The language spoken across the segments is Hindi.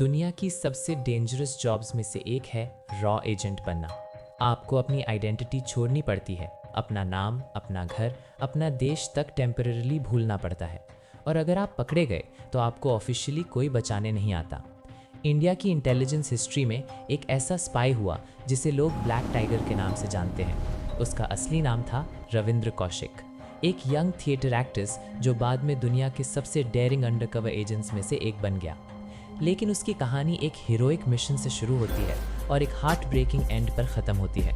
दुनिया की सबसे डेंजरस जॉब्स में से एक है रॉ एजेंट बनना। आपको अपनी आइडेंटिटी छोड़नी पड़ती है, अपना नाम, अपना घर, अपना देश तक टेम्परेरीली भूलना पड़ता है। और अगर आप पकड़े गए तो आपको ऑफिशियली कोई बचाने नहीं आता। इंडिया की इंटेलिजेंस हिस्ट्री में एक ऐसा स्पाई हुआ जिसे लोग ब्लैक टाइगर के नाम से जानते हैं। उसका असली नाम था रविंद्र कौशिक, एक यंग थिएटर एक्ट्रेस जो बाद में दुनिया के सबसे डेयरिंग अंडरकवर एजेंट्स में से एक बन गया। लेकिन उसकी कहानी एक हीरोइक मिशन से शुरू होती है और एक हार्ट ब्रेकिंग एंड पर ख़त्म होती है।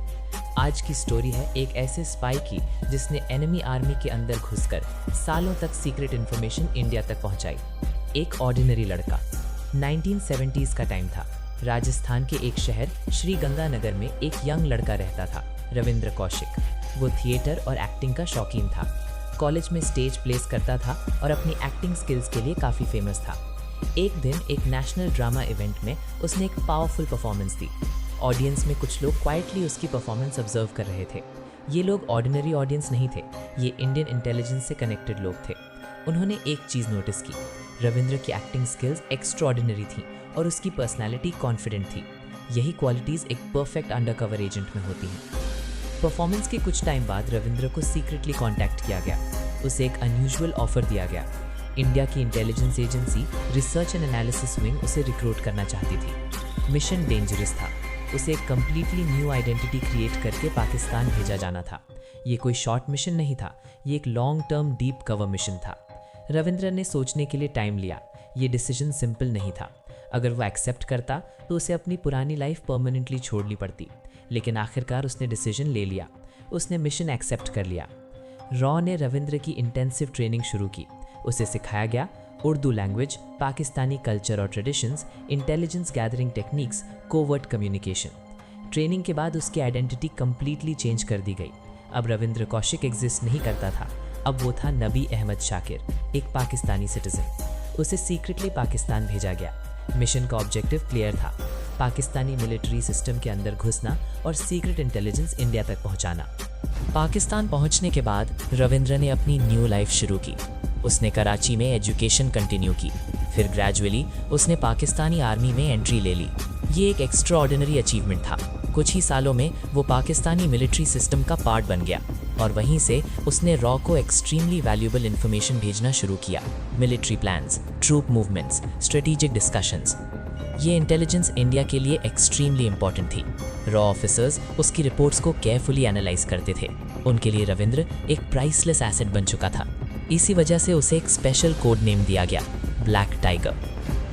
आज की स्टोरी है एक ऐसे स्पाई की जिसने एनिमी आर्मी के अंदर घुसकर सालों तक सीक्रेट इन्फॉर्मेशन इंडिया तक पहुंचाई। एक ऑर्डिनरी लड़का। 1970s का टाइम था। राजस्थान के एक शहर श्री गंगानगर में एक यंग लड़का रहता था, रविंद्र कौशिक। वो थिएटर और एक्टिंग का शौकीन था। कॉलेज में स्टेज प्लेस करता था और अपनी एक्टिंग स्किल्स के लिए काफ़ी फेमस था। एक दिन एक नेशनल ड्रामा इवेंट में उसने एक पावरफुल परफॉर्मेंस दी। ऑडियंस में कुछ लोग क्वाइटली उसकी परफॉर्मेंस ऑब्जर्व कर रहे थे। ये लोग ऑर्डिनरी ऑडियंस नहीं थे, ये इंडियन इंटेलिजेंस से कनेक्टेड लोग थे। उन्होंने एक चीज़ नोटिस की, रविंद्र की एक्टिंग स्किल्स एक्स्ट्राऑर्डिनरी थी और उसकी पर्सनैलिटी कॉन्फिडेंट थी। यही क्वालिटीज़ एक परफेक्ट अंडरकवर एजेंट में होती हैं। परफॉर्मेंस के कुछ टाइम बाद रविंद्र को सीक्रेटली कॉन्टैक्ट किया गया। उसे एक अनयूजुअल ऑफर दिया गया। इंडिया की intelligence agency research and analysis wing उसे रिक्रूट करना चाहती थी। मिशन डेंजरस था। उसे एक कम्प्लीटली न्यू आइडेंटिटी क्रिएट करके पाकिस्तान भेजा जाना था। ये कोई शॉर्ट मिशन नहीं था, ये एक long term deep cover mission था। रविंद्र ने सोचने के लिए टाइम लिया। ये डिसीजन सिंपल नहीं था। अगर वो एक्सेप्ट करता तो उसे अपनी पुरानी लाइफ परमानेंटली छोड़नी पड़ती, लेकिन आखिरकार उसने डिसीजन ले लिया। उसने मिशन एक्सेप्ट कर लिया। रॉ ने रविंद्र की इंटेंसिव ट्रेनिंग शुरू की। उसे सिखाया गया उर्दू लैंग्वेज, पाकिस्तानी कल्चर और traditions, intelligence gathering techniques, covert communication. Training के बाद उसकी आइडेंटिटी कंप्लीटली चेंज कर दी गई। अब रविंद्र कौशिक एग्जिस्ट नहीं करता था, अब वो था नबी अहमद शाकिर, एक पाकिस्तानी सिटीजन। उसे सीक्रेटली पाकिस्तान भेजा गया। मिशन का ऑब्जेक्टिव क्लियर था, पाकिस्तानी मिलिट्री सिस्टम के अंदर घुसना और सीक्रेट इंटेलिजेंस इंडिया तक पहुंचाना। पाकिस्तान पहुंचने के बाद रविंद्र ने अपनी न्यू लाइफ शुरू की। उसने कराची में एजुकेशन कंटिन्यू की, फिर ग्रेजुअली उसने पाकिस्तानी आर्मी में एंट्री ले ली। ये एक एक्स्ट्रा ऑर्डिनरी अचीवमेंट था। कुछ ही सालों में वो पाकिस्तानी मिलिट्री सिस्टम का पार्ट बन गया और वहीं से उसने रॉ को एक्सट्रीमली वैल्यूएबल इन्फॉर्मेशन भेजना शुरू किया। Military plans, troop movements, strategic discussions. ये इंटेलिजेंस इंडिया के लिए एक्सट्रीमली इंपॉर्टेंट थी। रॉ ऑफिसर्स उसकी रिपोर्ट्स को केयरफुली एनालाइज करते थे। उनके लिए रविंद्र एक प्राइसलेस एसेट बन चुका था। इसी वजह से उसे एक स्पेशल कोड नेम दिया गया, ब्लैक टाइगर।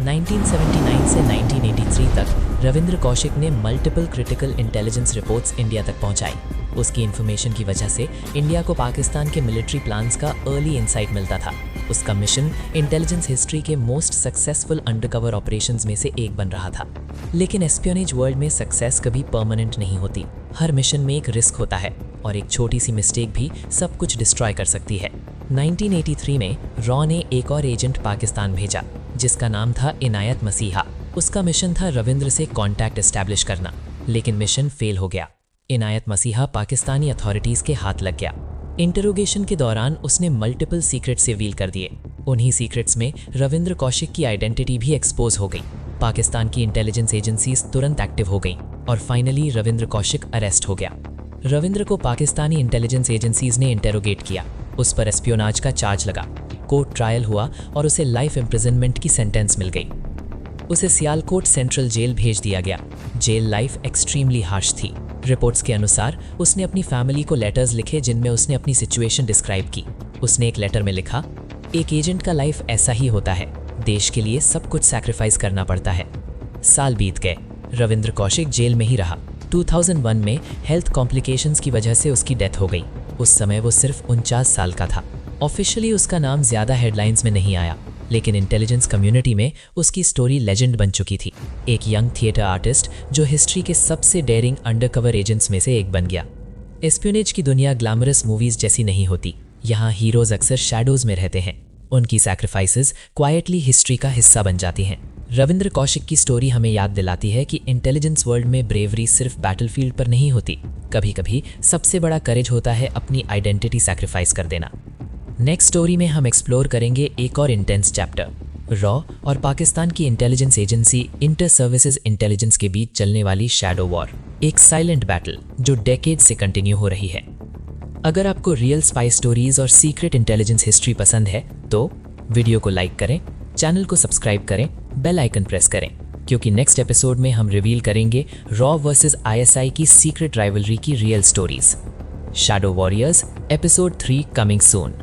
1979 से 1983 तक रविंद्र कौशिक ने multiple critical intelligence reports India तक पहुंचाई। उसकी इन्फॉर्मेशन की वजह से इंडिया को पाकिस्तान के मिलिट्री प्लान्स का अर्ली इंसाइट मिलता था। उसका मिशन इंटेलिजेंस हिस्ट्री के मोस्ट सक्सेसफुल अंडरकवर ऑपरेशंस में से एक बन रहा था। लेकिन एस्पियोनेज वर्ल्ड में सक्सेस कभी परमानेंट नहीं होती। हर मिशन में एक रिस्क होता है और एक छोटी सी मिस्टेक भी सब कुछ डिस्ट्रॉय कर सकती है। 1983 में रॉ ने एक और एजेंट पाकिस्तान भेजा जिसका नाम था इनायत मसीहा। उसका मिशन था रविंद्र से कॉन्टैक्ट एस्टैब्लिश करना, लेकिन मिशन फेल हो गया। इनायत मसीहा पाकिस्तानी अथॉरिटीज़ के हाथ लग गया। इंटरोगेशन के दौरान उसने मल्टीपल सीक्रेट्स रिवील कर दिए। उन्हीं सीक्रेट्स में रविंद्र कौशिक की आइडेंटिटी भी एक्सपोज हो गई। पाकिस्तान की इंटेलिजेंस एजेंसीज तुरंत एक्टिव हो गईं और फाइनली रविंद्र कौशिक अरेस्ट हो गया। रविंद्र को पाकिस्तानी इंटेलिजेंस एजेंसीज ने इंटेरोगेट किया। उस पर एस्पियोनाज का चार्ज लगा। कोर्ट ट्रायल हुआ और उसे लाइफ इम्प्रिजनमेंट की सेंटेंस मिल गई। उसे सियालकोट सेंट्रल जेल भेज दिया गया। जेल लाइफ एक्सट्रीमली हार्श थी। रिपोर्ट्स के अनुसार उसने अपनी फैमिली को लेटर्स लिखे जिनमें उसने अपनी सिचुएशन डिस्क्राइब की। उसने एक लेटर में लिखा, एक एजेंट का लाइफ ऐसा ही होता है, देश के लिए सब कुछ सैक्रिफाइस करना पड़ता है। साल बीत गए, रविंद्र कौशिक जेल में ही रहा। 2001 में हेल्थ कॉम्प्लिकेशंस की वजह से उसकी डेथ हो गई। उस समय वो सिर्फ 49 साल का था। ऑफिशियली उसका नाम ज़्यादा हेडलाइंस में नहीं आया, लेकिन इंटेलिजेंस कम्युनिटी में उसकी स्टोरी लेजेंड बन चुकी थी। एक यंग थिएटर आर्टिस्ट जो हिस्ट्री के सबसे डेयरिंग अंडरकवर एजेंट्स में से एक बन गया। एस्पियोनेज की दुनिया ग्लैमरस मूवीज जैसी नहीं होती। यहाँ हीरोज अक्सर शैडोज में रहते हैं। उनकी सैक्रिफाइसेस क्वाइटली हिस्ट्री का हिस्सा बन जाती हैं। रविंद्र कौशिक की स्टोरी हमें याद दिलाती है कि इंटेलिजेंस वर्ल्ड में ब्रेवरी सिर्फ बैटलफील्ड पर नहीं होती। कभी कभी सबसे बड़ा करेज होता है अपनी आइडेंटिटी सैक्रिफाइस कर देना। नेक्स्ट स्टोरी में हम एक्सप्लोर करेंगे एक और इंटेंस चैप्टर, रॉ और पाकिस्तान की intelligence agency inter services intelligence के बीच चलने वाली शैडो वॉर, एक साइलेंट बैटल जो डेकेड से कंटिन्यू हो रही है। अगर आपको रियल स्पाई स्टोरीज और सीक्रेट इंटेलिजेंस हिस्ट्री पसंद है तो वीडियो को लाइक करें, चैनल को सब्सक्राइब करें, बेल आइकन प्रेस करें, क्योंकि नेक्स्ट एपिसोड में हम रिवील करेंगे रॉ वर्सेस आईएसआई की सीक्रेट राइवलरी की real stories. Shadow warriors episode 3 coming soon.